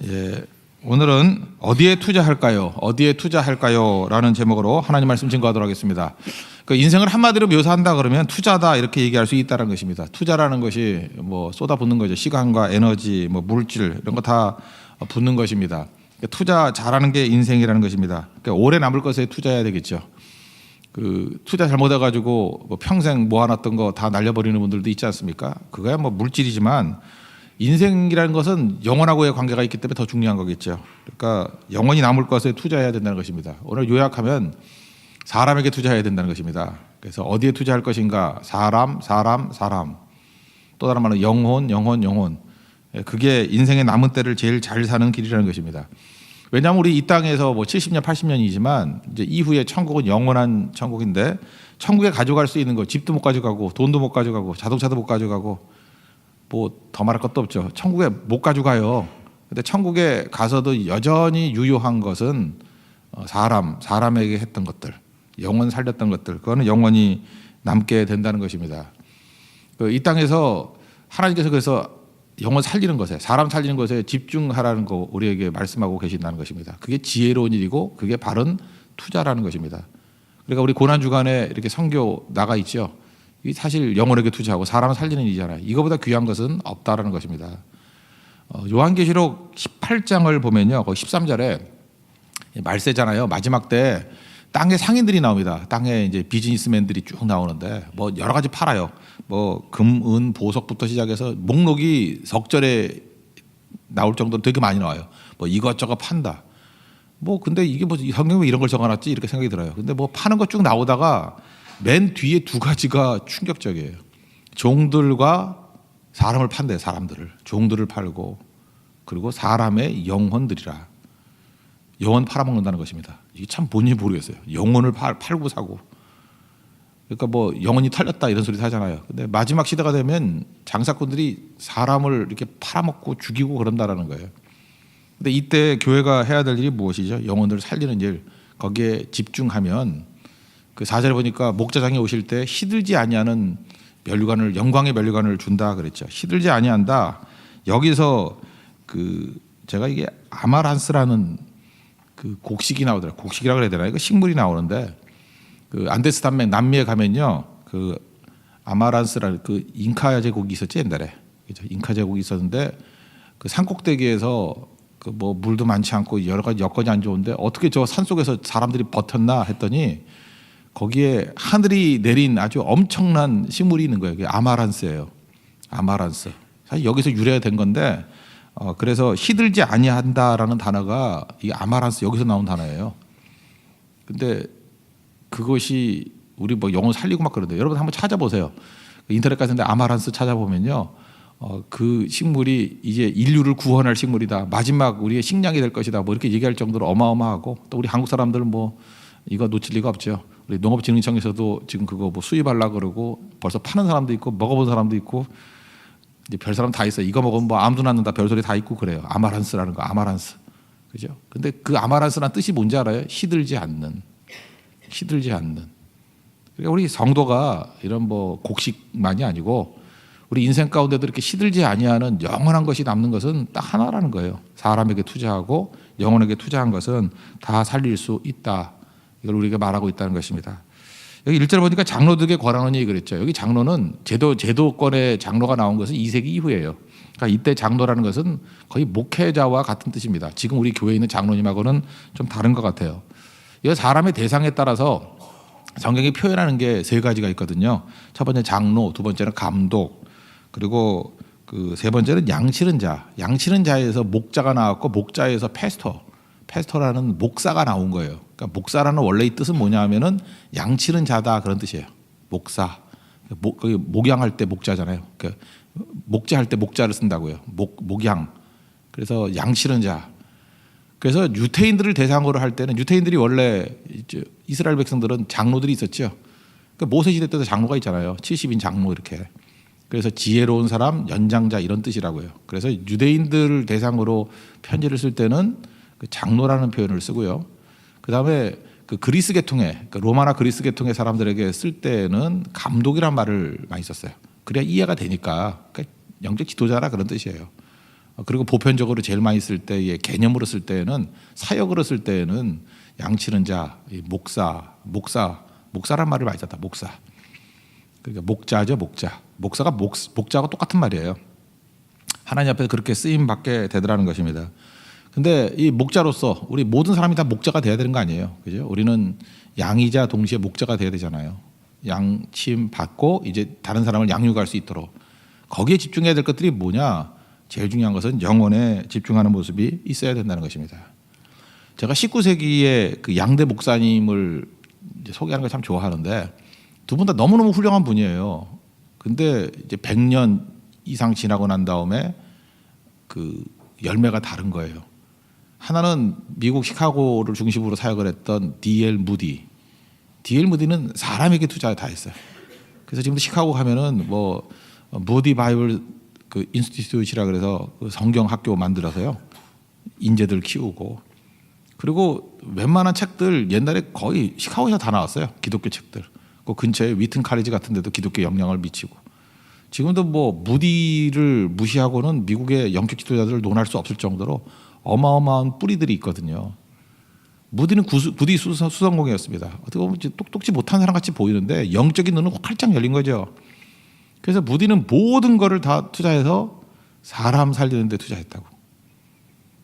예, 오늘은 어디에 투자할까요? 어디에 투자할까요? 라는 제목으로 하나님 말씀 증거하도록 하겠습니다. 그 인생을 한마디로 묘사한다 그러면 투자다 이렇게 얘기할 수 있다는 것입니다. 투자라는 것이 뭐 쏟아붓는 거죠. 시간과 에너지, 뭐 물질 이런 거 다 붓는 것입니다. 투자 잘하는 게 인생이라는 것입니다. 그러니까 오래 남을 것에 투자해야 되겠죠. 그 투자 잘못해가지고 뭐 평생 모아놨던 거 다 날려버리는 분들도 있지 않습니까? 그거야 뭐 물질이지만 인생이라는 것은 영혼하고의 관계가 있기 때문에 더 중요한 거겠죠. 그러니까 영원히 남을 것에 투자해야 된다는 것입니다. 오늘 요약하면 사람에게 투자해야 된다는 것입니다. 그래서 어디에 투자할 것인가? 사람. 또 다른 말은 영혼. 그게 인생의 남은 때를 제일 잘 사는 길이라는 것입니다. 왜냐하면 우리 이 땅에서 뭐 70년, 80년이지만 이제 이후에 천국은 영원한 천국인데 천국에 가져갈 수 있는 거 집도 못 가져가고 돈도 못 가져가고 자동차도 못 가져가고 뭐 더 말할 것도 없죠. 천국에 못 가져가요. 근데 천국에 가서도 여전히 유효한 것은 사람에게 했던 것들, 영원 살렸던 것들, 그거는 영원히 남게 된다는 것입니다. 이 땅에서 하나님께서 그래서 영혼 살리는 것에, 사람 살리는 것에 집중하라는 거 우리에게 말씀하고 계신다는 것입니다. 그게 지혜로운 일이고 그게 바른 투자라는 것입니다. 그러니까 우리 고난주간에 이렇게 선교 나가 있죠. 이 사실 영혼에게 투자하고 사람 살리는 일이잖아요. 이거보다 귀한 것은 없다라는 것입니다. 요한계시록 18장을 보면요, 거기 13절에 말세잖아요. 마지막 때 땅에 상인들이 나옵니다. 땅에 이제 비즈니스맨들이 쭉 나오는데 뭐 여러 가지 팔아요. 뭐 금, 은, 보석부터 시작해서 목록이 석절에 나올 정도로 되게 많이 나와요. 뭐 이것저것 판다. 뭐 근데 이게 뭐 성경에 이런 걸 적어놨지 이렇게 생각이 들어요. 근데 뭐 파는 거 쭉 나오다가 맨 뒤에 두 가지가 충격적이에요. 종들과 사람을 판대, 사람들을. 종들을 팔고 그리고 사람의 영혼들이라. 영혼 팔아먹는다는 것입니다. 이게 참 뭔지 모르겠어요. 영혼을 팔고 사고. 그러니까 뭐 영혼이 털렸다 이런 소리 하잖아요. 근데 마지막 시대가 되면 장사꾼들이 사람을 이렇게 팔아먹고 죽이고 그런다라는 거예요. 근데 이때 교회가 해야 될 일이 무엇이죠? 영혼을 살리는 일. 거기에 집중하면 그 4절에 보니까 목자장이 오실 때 시들지 아니하는 면류관을, 영광의 면류관을 준다 그랬죠. 시들지 아니한다. 여기서 그 제가 이게 아마란스라는 그 곡식이 나오더라고요. 곡식이라고 그래야 되나? 이거 식물이 나오는데 그 안데스 단맥 남미에 가면요, 그 아마란스라는 그 잉카 제국이 있었지 옛날에. 그죠? 잉카 제국이 있었는데 그 산꼭대기에서 그 뭐 물도 많지 않고 여러 가지 여건이 안 좋은데 어떻게 저 산 속에서 사람들이 버텼나 했더니 거기에 하늘이 내린 아주 엄청난 식물이 있는 거예요. 그게 아마란스예요. 아마란스. 사실 여기서 유래가 된 건데 그래서 시들지 아니한다라는 단어가 이 아마란스 여기서 나온 단어예요. 근데 그것이 우리 뭐 영혼 살리고 막 그러는데 여러분 한번 찾아보세요. 인터넷 같은데 아마란스 찾아보면요, 그 식물이 이제 인류를 구원할 식물이다. 마지막 우리의 식량이 될 것이다. 뭐 이렇게 얘기할 정도로 어마어마하고 또 우리 한국 사람들은 뭐 이거 놓칠 리가 없죠. 우리 농업진흥청에서도 지금 그거 뭐 수입하려고 그러고 벌써 파는 사람도 있고 먹어본 사람도 있고 이제 별 사람 다 있어요. 이거 먹으면 뭐 암도 낫는다 별소리 다 있고 그래요. 아마란스라는 거, 아마란스. 그죠? 근데 그 아마란스란 뜻이 뭔지 알아요? 시들지 않는. 그러니까 우리 성도가 이런 뭐 곡식만이 아니고 우리 인생 가운데도 이렇게 시들지 아니하는 영원한 것이 남는 것은 딱 하나라는 거예요. 사람에게 투자하고 영혼에게 투자한 것은 다 살릴 수 있다. 이걸 우리가 말하고 있다는 것입니다. 여기 1절 보니까 장로들에게 권하는 얘기 그랬죠. 여기 장로는 제도권의 장로가 나온 것은 2세기 이후예요. 그러니까 이때 장로라는 것은 거의 목회자와 같은 뜻입니다. 지금 우리 교회에 있는 장로님하고는 좀 다른 것 같아요. 이 사람의 대상에 따라서 성경이 표현하는 게 세 가지가 있거든요. 첫 번째 장로, 두 번째는 감독, 그리고 그 세 번째는 양치는 자. 양치는 자에서 목자가 나왔고 목자에서 패스터라는 목사가 나온 거예요. 그러니까 목사라는 원래 이 뜻은 뭐냐 하면은 양치는 자다 그런 뜻이에요. 목사. 목양할 때 목자잖아요. 그러니까 목자할 때 목자를 쓴다고요. 목양. 그래서 양치는 자. 그래서 유태인들을 대상으로 할 때는 유태인들이 원래 이스라엘 백성들은 장로들이 있었죠. 그러니까 모세 시대 때도 장로가 있잖아요. 70인 장로 이렇게. 그래서 지혜로운 사람, 연장자 이런 뜻이라고요. 그래서 유대인들을 대상으로 편지를 쓸 때는 그 장로라는 표현을 쓰고요. 그 다음에 그 그리스 계통의, 그 로마나 그리스 계통의 사람들에게 쓸 때는 감독이란 말을 많이 썼어요. 그래야 이해가 되니까. 그러니까 영적 지도자라 그런 뜻이에요. 그리고 보편적으로 제일 많이 쓸 때의 개념으로 쓸 때에는 사역으로 쓸 때에는 양치는 자, 목사란 말을 많이 썼다. 목사. 그러니까 목자죠, 목자. 목사가 목자하고 똑같은 말이에요. 하나님 앞에서 그렇게 쓰임 받게 되더라는 것입니다. 근데 이 목자로서 우리 모든 사람이 다 목자가 돼야 되는 거 아니에요. 그죠? 우리는 양이자 동시에 목자가 돼야 되잖아요. 양침 받고 이제 다른 사람을 양육할 수 있도록. 거기에 집중해야 될 것들이 뭐냐? 제일 중요한 것은 영혼에 집중하는 모습이 있어야 된다는 것입니다. 제가 19세기에 그 양대 목사님을 이제 소개하는 걸 참 좋아하는데 두 분 다 너무너무 훌륭한 분이에요. 근데 이제 100년 이상 지나고 난 다음에 그 열매가 다른 거예요. 하나는 미국 시카고를 중심으로 사역을 했던 D.L. 무디. D.L. 무디는 사람에게 투자 다 했어요. 그래서 지금도 시카고 가면은 뭐 무디 바이블 그 인스티튜트라 그래서 그 성경 학교 만들어서요. 인재들 키우고 그리고 웬만한 책들 옛날에 거의 시카고에서 다 나왔어요. 기독교 책들. 그 근처에 위튼 카리지 같은 데도 기독교 영향을 미치고 지금도 뭐 무디를 무시하고는 미국의 영적 지도자들을 논할 수 없을 정도로 어마어마한 뿌리들이 있거든요. 무디는 부디 수성공이었습니다. 어떻게 보면 똑똑지 못한 사람 같이 보이는데 영적인 눈은 활짝 열린 거죠. 그래서 무디는 모든 거를 다 투자해서 사람 살리는 데 투자했다고.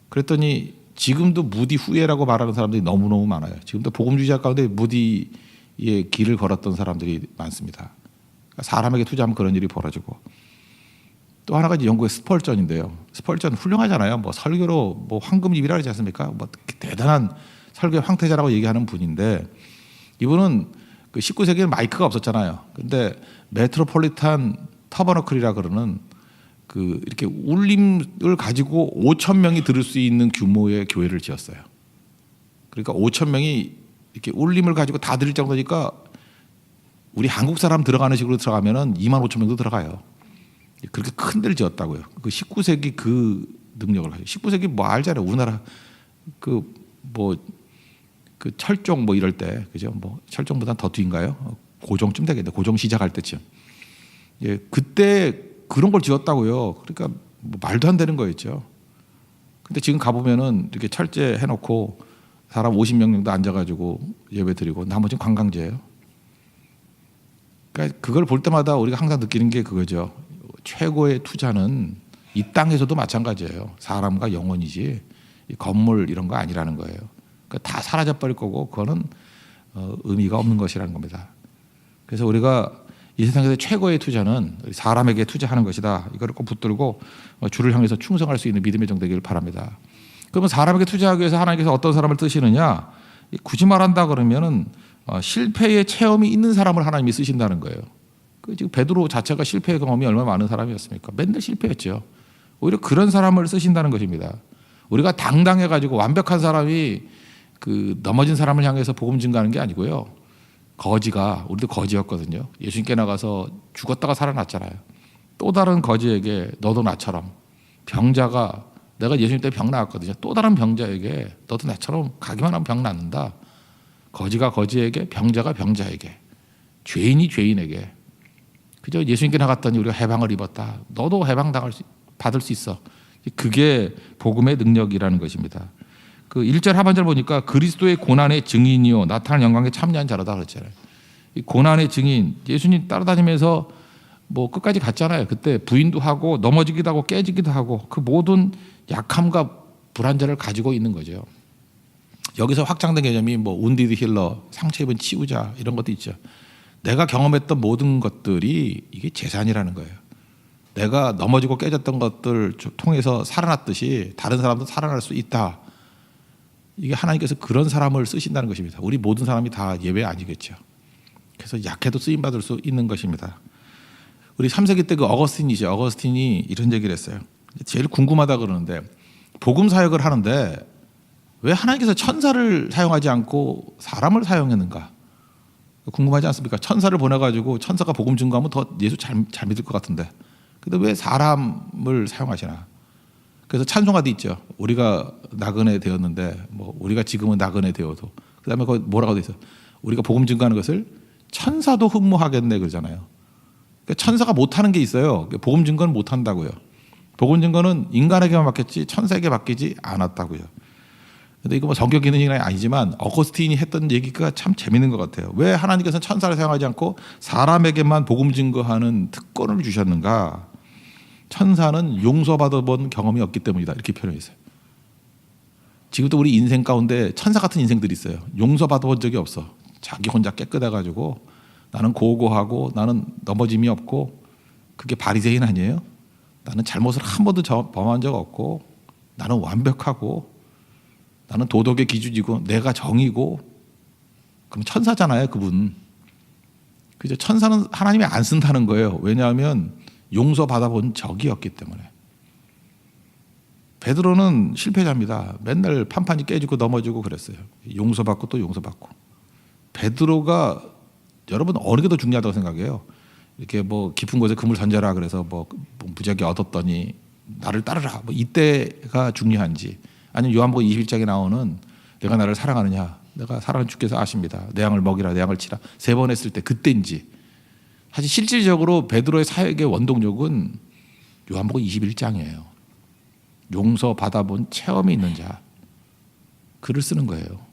그랬더니 지금도 무디 후예라고 말하는 사람들이 너무너무 많아요. 지금도 복음주의자 가운데 무디의 길을 걸었던 사람들이 많습니다. 그러니까 사람에게 투자하면 그런 일이 벌어지고 또 하나가 이제 영국의 스펄전인데요. 스펄전 훌륭하잖아요. 뭐 설교로 뭐 황금입이라 그러지 않습니까? 뭐 대단한 설교 황태자라고 얘기하는 분인데 이분은 그 19세기에는 마이크가 없었잖아요. 근데 메트로폴리탄 터버너클이라 그러는 그 이렇게 울림을 가지고 5천 명이 들을 수 있는 규모의 교회를 지었어요. 그러니까 5천 명이 이렇게 울림을 가지고 다 들을 정도니까 우리 한국 사람 들어가는 식으로 들어가면은 2만 5천 명도 들어가요. 그렇게 큰 데를 지었다고요. 그 19세기 그 능력을 가지고 19세기 뭐 알잖아요. 우리나라 그 뭐 그 철종 뭐 이럴 때 그죠? 뭐 철종보다 더 뒤인가요? 고종쯤 되겠네. 고종 시작할 때쯤. 예, 그때 그런 걸 지었다고요. 그러니까 뭐 말도 안 되는 거였죠. 근데 지금 가보면은 이렇게 철제 해놓고 사람 50명 정도 앉아가지고 예배 드리고 나머지는 관광지예요. 그러니까 그걸 볼 때마다 우리가 항상 느끼는 게 그거죠. 최고의 투자는 이 땅에서도 마찬가지예요. 사람과 영혼이지 건물 이런 거 아니라는 거예요. 그러니까 다 사라져버릴 거고 그거는 의미가 없는 것이라는 겁니다. 그래서 우리가 이 세상에서 최고의 투자는 사람에게 투자하는 것이다. 이거를 꼭 붙들고 주를 향해서 충성할 수 있는 믿음의 정 되기를 바랍니다. 그러면 사람에게 투자하기 위해서 하나님께서 어떤 사람을 쓰시느냐? 굳이 말한다 그러면은 실패의 체험이 있는 사람을 하나님이 쓰신다는 거예요. 그 지금 베드로 자체가 실패의 경험이 얼마나 많은 사람이었습니까? 맨날 실패했죠. 오히려 그런 사람을 쓰신다는 것입니다. 우리가 당당해가지고 완벽한 사람이 그 넘어진 사람을 향해서 복음 증거하는 게 아니고요. 거지가 우리도 거지였거든요. 예수님께 나가서 죽었다가 살아났잖아요. 또 다른 거지에게 너도 나처럼 병자가 내가 예수님 때 병 나왔거든요. 또 다른 병자에게 너도 나처럼 가기만 하면 병 낫는다. 거지가 거지에게 병자가 병자에게 죄인이 죄인에게 그저 예수님께 나갔더니 우리가 해방을 입었다. 너도 받을 수 있어. 그게 복음의 능력이라는 것입니다. 그 1절 하반절 보니까 그리스도의 고난의 증인이요 나타난 영광에 참여한 자라다 그랬잖아요. 이 고난의 증인 예수님 따라다니면서 뭐 끝까지 갔잖아요. 그때 부인도 하고 넘어지기도 하고 깨지기도 하고 그 모든 약함과 불안자를 가지고 있는 거죠. 여기서 확장된 개념이 뭐 운디드 힐러, 상처 입은 치유자 이런 것도 있죠. 내가 경험했던 모든 것들이 이게 재산이라는 거예요. 내가 넘어지고 깨졌던 것들 통해서 살아났듯이 다른 사람도 살아날 수 있다. 이게 하나님께서 그런 사람을 쓰신다는 것입니다. 우리 모든 사람이 다 예외 아니겠죠. 그래서 약해도 쓰임받을 수 있는 것입니다. 우리 3세기 때 그 어거스틴이죠. 어거스틴이 이런 얘기를 했어요. 제일 궁금하다 그러는데 복음 사역을 하는데 왜 하나님께서 천사를 사용하지 않고 사람을 사용했는가? 궁금하지 않습니까? 천사를 보내가지고 천사가 복음 증거하면 더 예수 잘 믿을 것 같은데 근데 왜 사람을 사용하시나? 그래서 찬송가도 있죠. 우리가 나그네 되었는데 뭐 우리가 지금은 나그네 되어도 그다음에 거기 뭐라고 돼 있어? 우리가 복음 증거하는 것을 천사도 흠모하겠네 그러잖아요. 그러니까 천사가 못하는 게 있어요. 복음 증거는 못한다고요. 복음 증거는 인간에게만 맡겼지 천사에게 맡기지 않았다고요. 근데 이거 뭐 성경 기능이 아니지만 어거스틴이 했던 얘기가 참 재밌는 것 같아요. 왜 하나님께서는 천사를 사용하지 않고 사람에게만 복음 증거하는 특권을 주셨는가? 천사는 용서받아본 경험이 없기 때문이다. 이렇게 표현했어요. 지금도 우리 인생 가운데 천사 같은 인생들이 있어요. 용서받아본 적이 없어. 자기 혼자 깨끗해가지고 나는 고고하고 나는 넘어짐이 없고 그게 바리새인 아니에요? 나는 잘못을 한 번도 범한 적 없고 나는 완벽하고 나는 도덕의 기준이고 내가 정이고 그럼 천사잖아요, 그분. 그죠? 천사는 하나님이 안 쓴다는 거예요. 왜냐하면 용서받아본 적이 없기 때문에. 베드로는 실패자입니다. 맨날 판판이 깨지고 넘어지고 그랬어요. 용서받고 또 용서받고. 베드로가 여러분 어느 게 더 중요하다고 생각해요? 이렇게 뭐 깊은 곳에 금을 던져라 그래서 뭐 무지하게 얻었더니 나를 따르라. 뭐 이때가 중요한지 아니면 요한복음 21장에 나오는 내가 나를 사랑하느냐 내가 사랑하는 주께서 아십니다. 내 양을 먹이라 내 양을 치라 3번 했을 때 그때인지. 사실 실질적으로 베드로의 사역의 원동력은 요한복음 21장이에요. 용서 받아본 체험이 있는 자 글을 쓰는 거예요.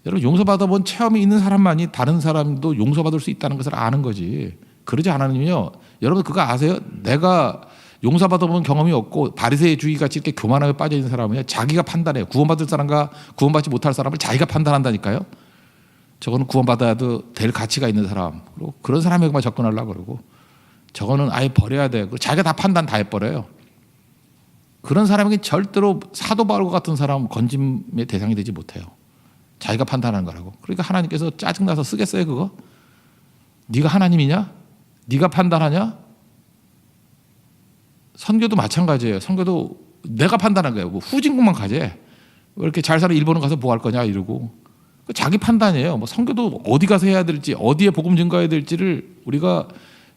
여러분 용서 받아본 체험이 있는 사람만이 다른 사람도 용서받을 수 있다는 것을 아는 거지. 그러지 않으면요. 여러분 그거 아세요? 내가 용서받아본 경험이 없고 바리새인주의 같이 이렇게 교만하게 빠져 있는 사람은요. 자기가 판단해요. 구원받을 사람과 구원받지 못할 사람을 자기가 판단한다니까요. 저거는 구원받아도 될 가치가 있는 사람. 그리고 그런 사람에게만 접근하려고 그러고 저거는 아예 버려야 돼. 그리고 자기가 다 판단 다 해버려요. 그런 사람에게 절대로 사도 바울과 같은 사람 건짐의 대상이 되지 못해요. 자기가 판단하는 거라고. 그러니까 하나님께서 짜증나서 쓰겠어요 그거? 네가 하나님이냐? 네가 판단하냐? 선교도 마찬가지예요. 선교도 내가 판단한 거예요. 뭐 후진국만 가재. 왜 이렇게 잘 사는 일본은 가서 뭐 할 거냐 이러고. 자기 판단이에요. 뭐 선교도 어디 가서 해야 될지 어디에 복음 증거해야 될지를 우리가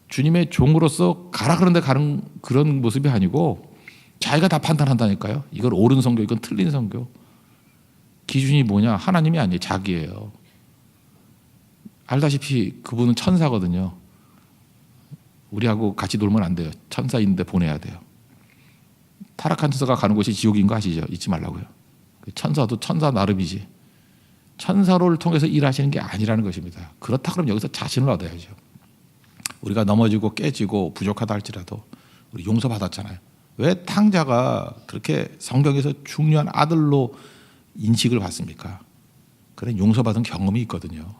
주님의 종으로서 가라 그런 데 가는 그런 모습이 아니고 자기가 다 판단한다니까요. 이건 옳은 선교, 이건 틀린 선교. 기준이 뭐냐? 하나님이 아니에요. 자기예요. 알다시피 그분은 천사거든요. 우리하고 같이 놀면 안 돼요. 천사인데 보내야 돼요. 타락한 천사가 가는 곳이 지옥인 거 아시죠? 잊지 말라고요. 천사도 천사 나름이지. 천사를 통해서 일하시는 게 아니라는 것입니다. 그렇다 그러면 여기서 자신을 얻어야죠. 우리가 넘어지고 깨지고 부족하다 할지라도 우리 용서받았잖아요. 왜 탕자가 그렇게 성경에서 중요한 아들로 인식을 받습니까? 그런 용서받은 경험이 있거든요.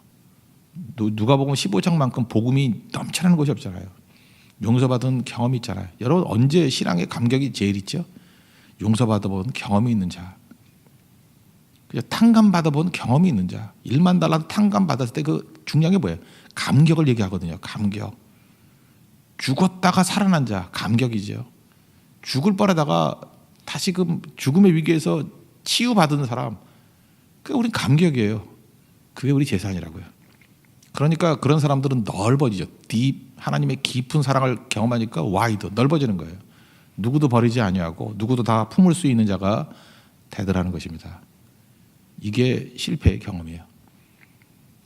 누가복음 15장만큼 복음이 넘쳐나는 곳이 없잖아요. 용서받은 경험이 있잖아요. 여러분 언제 신앙의 감격이 제일 있죠? 용서받아본 경험이 있는 자. 탕감 받아본 경험이 있는 자. 1만 달러 탕감 받았을 때 그 중요한 게 뭐예요? 감격을 얘기하거든요. 감격. 죽었다가 살아난 자. 감격이죠. 죽을 뻔하다가 다시금 죽음의 위기에서 치유받은 사람. 그게 우리 감격이에요. 그게 우리 재산이라고요. 그러니까 그런 사람들은 넓어지죠. 하나님의 깊은 사랑을 경험하니까 와이드 넓어지는 거예요. 누구도 버리지 아니하고 누구도 다 품을 수 있는 자가 되더라는 것입니다. 이게 실패의 경험이에요.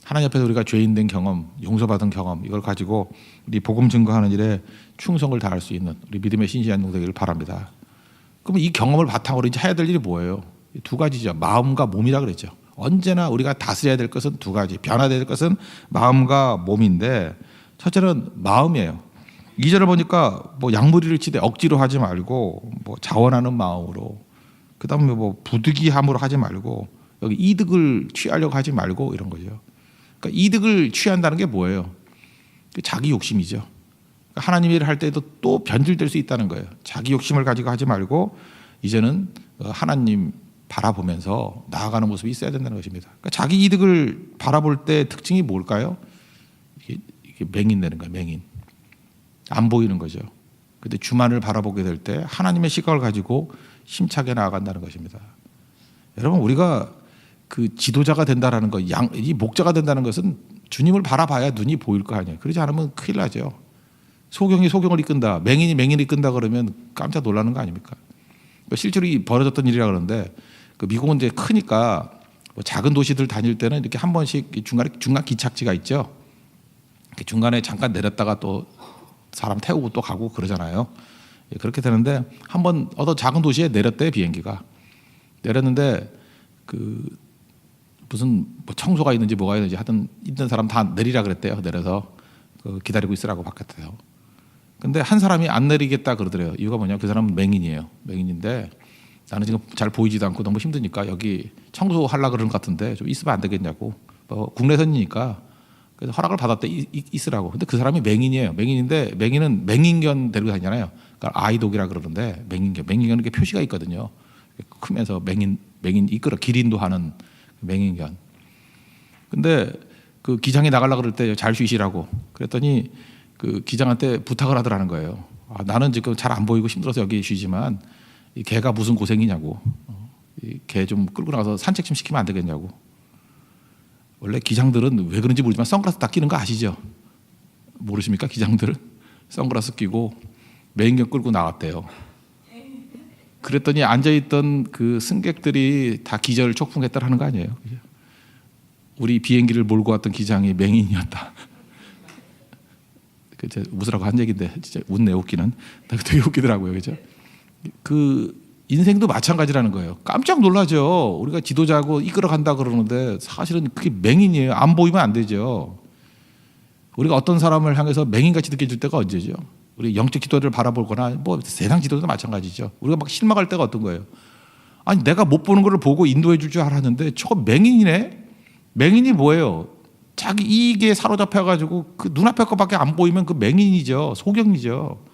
하나님 앞에서 우리가 죄인된 경험, 용서받은 경험 이걸 가지고 우리 복음 증거하는 일에 충성을 다할 수 있는 우리 믿음의 신실한 종 되기를 바랍니다. 그럼 이 경험을 바탕으로 이제 해야 될 일이 뭐예요? 2가지죠. 마음과 몸이라 그랬죠. 언제나 우리가 다스려야 될 것은 2가지. 변화될 것은 마음과 몸인데 첫째는 마음이에요. 2절을 보니까 뭐 양무리를 치되 억지로 하지 말고 뭐 자원하는 마음으로 그다음에 뭐 부득이함으로 하지 말고 여기 이득을 취하려고 하지 말고 이런 거죠. 그러니까 이득을 취한다는 게 뭐예요? 자기 욕심이죠. 그러니까 하나님 일을 할 때도 또 변질될 수 있다는 거예요. 자기 욕심을 가지고 하지 말고 이제는 하나님 바라보면서 나아가는 모습이 있어야 된다는 것입니다. 그러니까 자기 이득을 바라볼 때 특징이 뭘까요? 이게 맹인되는 거예요. 맹인. 안 보이는 거죠. 근데 주만을 바라보게 될 때 하나님의 시각을 가지고 힘차게 나아간다는 것입니다. 여러분 우리가 그 지도자가 된다라는 것, 이 목자가 된다는 것은 주님을 바라봐야 눈이 보일 거 아니에요. 그러지 않으면 큰일 나죠. 소경이 소경을 이끈다, 맹인이 맹인을 이끈다 그러면 깜짝 놀라는 거 아닙니까? 실제로 벌어졌던 일이라 그러는데 그 미국은 이제 크니까 뭐 작은 도시들 다닐 때는 이렇게 한 번씩 중간 기착지가 있죠. 중간에 잠깐 내렸다가 또 사람 태우고 또 가고 그러잖아요. 예, 그렇게 되는데 한번 어떤 작은 도시에 내렸대 비행기가. 내렸는데 그 무슨 뭐 청소가 있는지 뭐가 있는지 하여튼 있는 사람 다 내리라 그랬대요. 내려서 그 기다리고 있으라고 바깥에요. 근데 한 사람이 안 내리겠다 그러더래요. 이유가 뭐냐? 그 사람은 맹인이에요. 맹인인데 나는 지금 잘 보이지도 않고 너무 힘드니까 여기 청소하려고 그러는 것 같은데 좀 있으면 안 되겠냐고. 국내선이니까 그래서 허락을 받았대 있으라고. 근데 그 사람이 맹인이에요. 맹인인데 맹인은 맹인견 데리고 다니잖아요. 그러니까 아이독이라 그러는데 맹인견은 이렇게 표시가 있거든요. 크면서 맹인 이끌어 기린도 하는 맹인견. 근데 그 기장이 나가려고 그럴 때 잘 쉬시라고 그랬더니 그 기장한테 부탁을 하더라는 거예요. 아, 나는 지금 잘 안 보이고 힘들어서 여기 쉬지만 이 개가 무슨 고생이냐고. 이 개 좀 끌고 나가서 산책 좀 시키면 안 되겠냐고. 원래 기장들은 왜 그런지 모르지만 선글라스 딱 끼는 거 아시죠? 모르십니까? 기장들은 선글라스 끼고 맹인견 끌고 나왔대요. 그랬더니 앉아있던 그 승객들이 다 기절 촉풍했다라는 거 아니에요? 우리 비행기를 몰고 왔던 기장이 맹인이었다. 그 웃으라고 한 얘기인데 진짜 웃네 웃기는. 되게 웃기더라고요, 그죠? 그 인생도 마찬가지라는 거예요. 깜짝 놀라죠. 우리가 지도자고 이끌어간다 그러는데 사실은 그게 맹인이에요. 안 보이면 안 되죠. 우리가 어떤 사람을 향해서 맹인같이 느껴질 때가 언제죠? 우리 영적 지도를 바라보거나 뭐 세상 지도도 마찬가지죠. 우리가 막 실망할 때가 어떤 거예요? 아니 내가 못 보는 걸 보고 인도해 줄 줄 알았는데 저거 맹인이네. 맹인이 뭐예요? 자기 이익에 사로잡혀가지고 그 눈앞에 것밖에 안 보이면 그 맹인이죠. 소경이죠.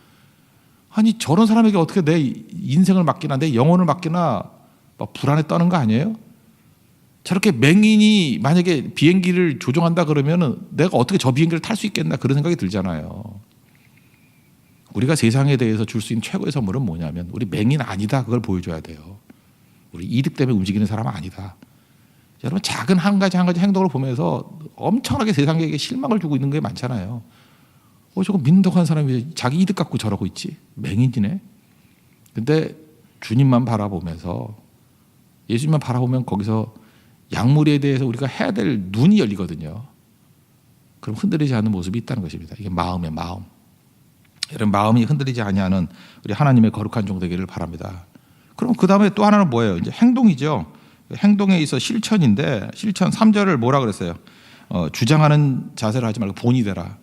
아니 저런 사람에게 어떻게 내 인생을 맡기나 내 영혼을 맡기나 막 불안에 떠는 거 아니에요? 저렇게 맹인이 만약에 비행기를 조종한다 그러면은 내가 어떻게 저 비행기를 탈 수 있겠나 그런 생각이 들잖아요. 우리가 세상에 대해서 줄 수 있는 최고의 선물은 뭐냐면 우리 맹인 아니다 그걸 보여줘야 돼요. 우리 이득 때문에 움직이는 사람은 아니다. 여러분 작은 한 가지 행동을 보면서 엄청나게 세상에게 실망을 주고 있는 게 많잖아요. 저거 믿는다고 한 사람이 자기 이득 갖고 저러고 있지. 맹인이네. 근데 주님만 바라보면서 예수님만 바라보면 거기서 약물에 대해서 우리가 해야 될 눈이 열리거든요. 그럼 흔들리지 않는 모습이 있다는 것입니다. 이게 마음의 마음. 이런 마음이 흔들리지 아니하는 우리 하나님의 거룩한 종 되기를 바랍니다. 그럼 그 다음에 또 하나는 뭐예요? 이제 행동이죠. 행동에 있어 실천인데 실천 3절을 뭐라 그랬어요? 주장하는 자세를 하지 말고 본이 되라.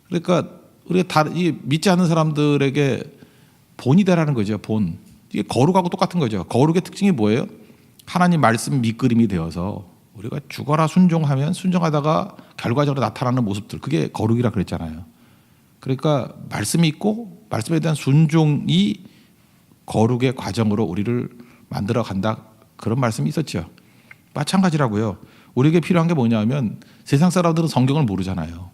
그러니까 우리가 믿지 않는 사람들에게 본이 되라는 거죠. 본. 이게 거룩하고 똑같은 거죠. 거룩의 특징이 뭐예요? 하나님 말씀 밑그림이 되어서 우리가 죽어라 순종하면 순종하다가 결과적으로 나타나는 모습들 그게 거룩이라 그랬잖아요. 그러니까 말씀이 있고 말씀에 대한 순종이 거룩의 과정으로 우리를 만들어 간다 그런 말씀이 있었죠. 마찬가지라고요. 우리에게 필요한 게 뭐냐면 세상 사람들은 성경을 모르잖아요.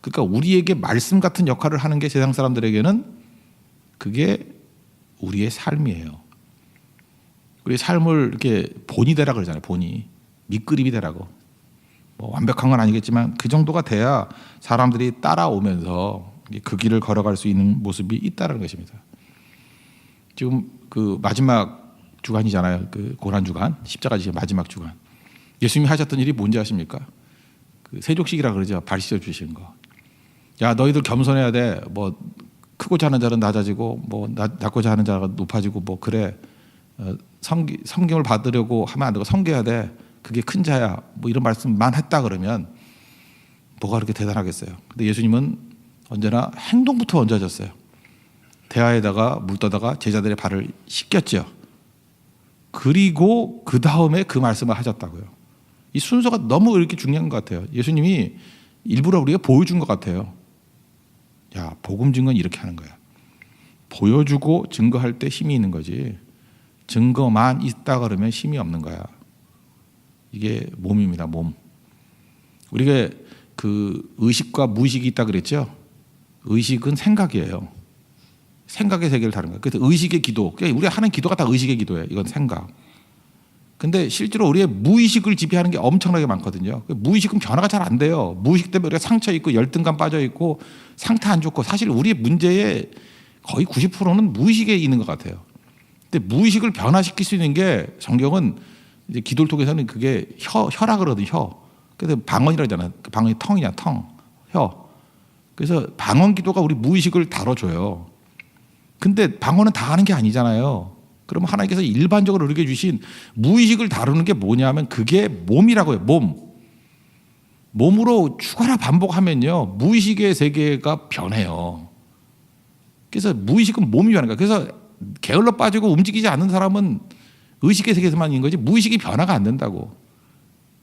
그러니까 우리에게 말씀 같은 역할을 하는 게 세상 사람들에게는 그게 우리의 삶이에요. 우리 삶을 이렇게 본이 되라 그러잖아요. 본이 밑그림이 되라고. 뭐 완벽한 건 아니겠지만 그 정도가 돼야 사람들이 따라오면서 그 길을 걸어갈 수 있는 모습이 있다는 것입니다. 지금 그 마지막 주간이잖아요. 그 고난 주간, 십자가 지의 마지막 주간. 예수님이 하셨던 일이 뭔지 아십니까? 그 세족식이라 그러죠. 발 씻어 주시는 거. 야 너희들 겸손해야 돼. 뭐 크고자 하는 자는 낮아지고 뭐 낮고자 하는 자가 높아지고 뭐 그래. 섬김을 받으려고 하면 안 되고 섬겨야 돼. 그게 큰 자야. 뭐 이런 말씀만 했다 그러면 뭐가 그렇게 대단하겠어요. 근데 예수님은 언제나 행동부터 먼저 하셨어요. 대야에다가 물 떠다가 제자들의 발을 씻겼죠. 그리고 그 다음에 그 말씀을 하셨다고요. 이 순서가 너무 이렇게 중요한 것 같아요. 예수님이 일부러 우리가 보여준 것 같아요. 야, 복음 증거는 이렇게 하는 거야. 보여주고 증거할 때 힘이 있는 거지. 증거만 있다 그러면 힘이 없는 거야. 이게 몸입니다. 몸. 우리가 그 의식과 무의식이 있다 그랬죠. 의식은 생각이에요. 생각의 세계를 다른 거예요. 그래서 의식의 기도. 우리가 하는 기도가 다 의식의 기도예요. 이건 생각. 근데 실제로 우리의 무의식을 지배하는 게 엄청나게 많거든요. 무의식은 변화가 잘 안 돼요. 무의식 때문에 우리가 상처 있고 열등감 빠져 있고 상태 안 좋고 사실 우리의 문제의 거의 90%는 무의식에 있는 것 같아요. 근데 무의식을 변화시킬 수 있는 게 성경은 이제 기도를 통해서는 그게 혀라 그러거든요. 혀. 그래서 방언이라고 하잖아요. 그 방언이 텅이냐, 혀. 그래서 방언 기도가 우리 무의식을 다뤄줘요. 근데 방언은 다 하는 게 아니잖아요. 그러면 하나님께서 일반적으로 우리에게 주신 무의식을 다루는 게 뭐냐면 그게 몸이라고요. 몸. 몸으로 죽어라 반복하면요. 무의식의 세계가 변해요. 그래서 무의식은 몸이 변하는 거예요. 그래서 게을러 빠지고 움직이지 않는 사람은 의식의 세계에서만 있는 거지 무의식이 변화가 안 된다고.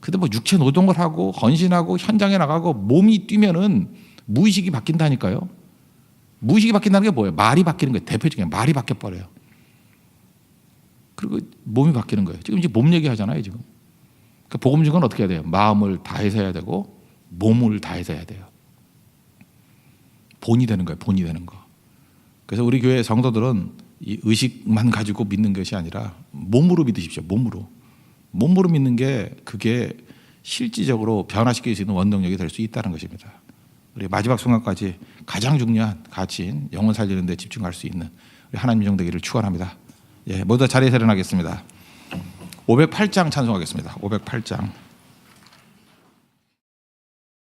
근데 뭐 육체 노동을 하고 헌신하고 현장에 나가고 몸이 뛰면은 무의식이 바뀐다니까요. 무의식이 바뀐다는 게 뭐예요? 말이 바뀌는 거예요. 대표적인 말이 바뀌어버려요. 그리고 몸이 바뀌는 거예요. 지금 이제 몸 얘기하잖아요. 지금. 그러니까 복음 증거는 어떻게 해야 돼요? 마음을 다해서 해야 되고 몸을 다해서 해야 돼요. 본이 되는 거예요. 본이 되는 거. 그래서 우리 교회 성도들은 이 의식만 가지고 믿는 것이 아니라 몸으로 믿으십시오. 몸으로. 몸으로 믿는 게 그게 실질적으로 변화시킬 수 있는 원동력이 될 수 있다는 것입니다. 우리 마지막 순간까지 가장 중요한 가치인 영혼 살리는 데 집중할 수 있는 우리 하나님 종 되기를 축원합니다. 예, 모두 다 자리에 일어나겠습니다. 508장 찬송하겠습니다. 508장.